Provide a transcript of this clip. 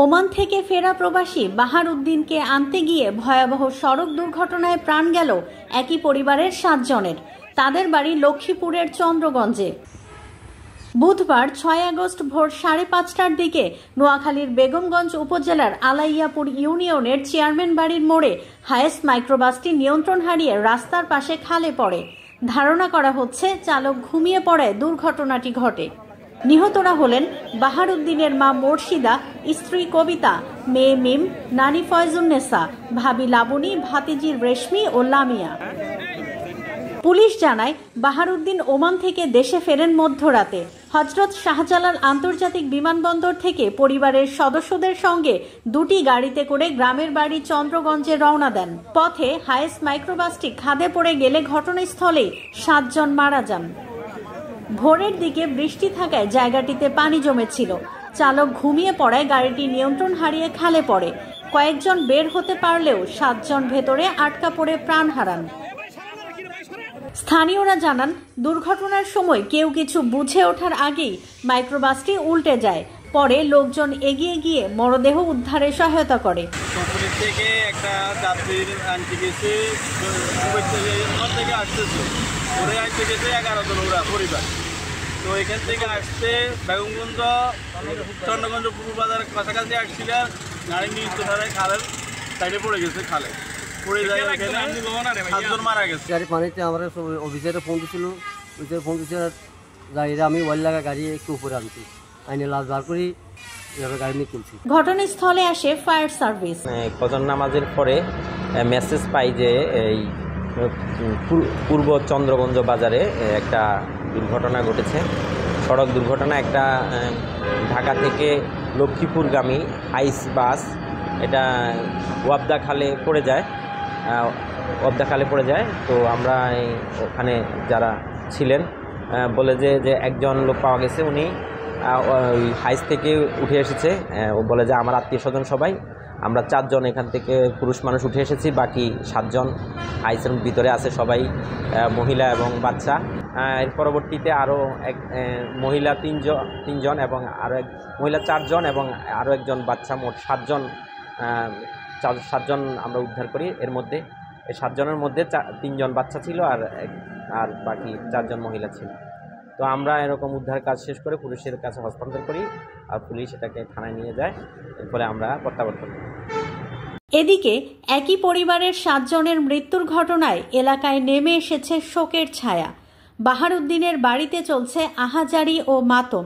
Oman থেকে ফেরা প্রবাসী বাহার উদ্দিনকে আনতে গিয়ে ভয়াবহ সড়ক দুর্ঘটনায় প্রাণ গেল একই পরিবারের 7 জনের। তাদের বাড়ি লক্ষ্মীপুরের চন্দ্রগঞ্জে। বুধবার 6 আগস্ট ভোর 5:30টার দিকে নোয়াখালীর বেগমগঞ্জ উপজেলার আলাইয়াপুর ইউনিয়নের চেয়ারম্যান বাড়ির মোড়ে হায়েস্ট মাইক্রোবাসটি নিয়ন্ত্রণ হারিয়ে রাস্তার পাশে খালে পড়ে। ধারণা করা হচ্ছে চালক ঘুমিয়ে পড়ায় দুর্ঘটনাটি ঘটে। নিহতরা হলেন বাহার উদ্দিনের মা মুর্শিদা, স্ত্রী কবিতা, মেয়ে মিম, নানি ফয়জুন্নেসা, ভাবি লাবণী, ভাতিজি রেশমি ও লামিয়া। পুলিশ জানায় বাহার উদ্দিন ওমান থেকে দেশে ফেরেন মধ্যরাতে। হযরত শাহজালাল আন্তর্জাতিক বিমানবন্দর থেকে পরিবারের সদস্যদের সঙ্গে 2টি গাড়িতে করে গ্রামের বাড়ি চন্দ্রগঞ্জে রওনা দেন। পথে হায়েস্ট মাইক্রোবাসটি খাদে পড়ে গেলে ঘটনাস্থলেই 7 জন মারা যান। ভোরের দিকে বৃষ্টি থাকায় জায়গাটিতে পানি জমেছিল। চালক ঘুমিয়ে পড়ায় গাড়িটি নিয়ন্ত্রণ হারিয়ে খালে পড়ে। কয়েকজন বের হতে পারলেও 7 জন ভেতরে আটকা পড়ে প্রাণ হারান। স্থানীয়রা জানান, দুর্ঘটনার সময় কেউ কিছু বুঝে ওঠার আগেই মাইক্রোবাসটি উল্টে যায়। পরে লোকজন এগিয়ে গিয়ে মরদেহ উদ্ধারে সহায়তা করে। থেকে একটা যাত্রীর আনতে গেছে, ওরা আনতে গেছে 11 জন ওরা পরিবার। তো এখান থেকে আসতে বেগমগঞ্জ চন্দ্রগঞ্জ পূর্ব বাজারের কাছাকাছি আসছিল, গাড়ি নিয়ন্ত্রণ হারায় খালের সাইডে পড়ে গেছে। খালে পড়ে যায়, এখানে 7 জন মারা গেছে। গাড়ি পানিতে আমার অফিসারে ফোন দিছিল, গাড়িটা আমি ওয়াল লাগা গাড়ি একটু উপরে আনছি, আইনে লাশ বার করি গাড়ি নিয়ে তুলছি। ঘটনাস্থলে আসে ফায়ার সার্ভিস। ফজর নামাজের পরে মেসেজ পাই যে এই পূর্ব চন্দ্রগঞ্জ বাজারে একটা দুর্ঘটনা ঘটেছে। সড়ক দুর্ঘটনা। একটা ঢাকা থেকে লক্ষ্মীপুরগামী হাইস বাস এটা ওয়াবদা খালে পড়ে যায়। তো আমরা ওখানে যারা ছিলেন বলে যে একজন লোক পাওয়া গেছে, উনি ওই হাইস থেকে উঠে এসেছে। ও বলে যে আমার আত্মীয় স্বজন সবাই, আমরা 4 জন এখান থেকে পুরুষ মানুষ উঠে এসেছি, বাকি 7 জন হাইসের ভিতরে আছে, সবাই মহিলা এবং বাচ্চা। এর পরবর্তীতে আরও এক মহিলা 3 জন এবং আরও এক মহিলা 4 জন এবং আরও একজন বাচ্চা, মোট 7 জন আমরা উদ্ধার করি। এর মধ্যে এই 7 জনের মধ্যে 3 জন বাচ্চা ছিল আর বাকি 4 জন মহিলা ছিল। তো আমরা এরকম উদ্ধার কাজ শেষ করে পুলিশের কাছে হস্তান্তর করি, আর পুলিশ এটাকে থানায় নিয়ে যায়। এর ফলে আমরা প্রত্যাবর্তন করি। এদিকে একই পরিবারের 7 জনের মৃত্যুর ঘটনায় এলাকায় নেমে এসেছে শোকের ছায়া। বাহার উদ্দিনের বাড়িতে চলছে আহাজারি ও মাতম।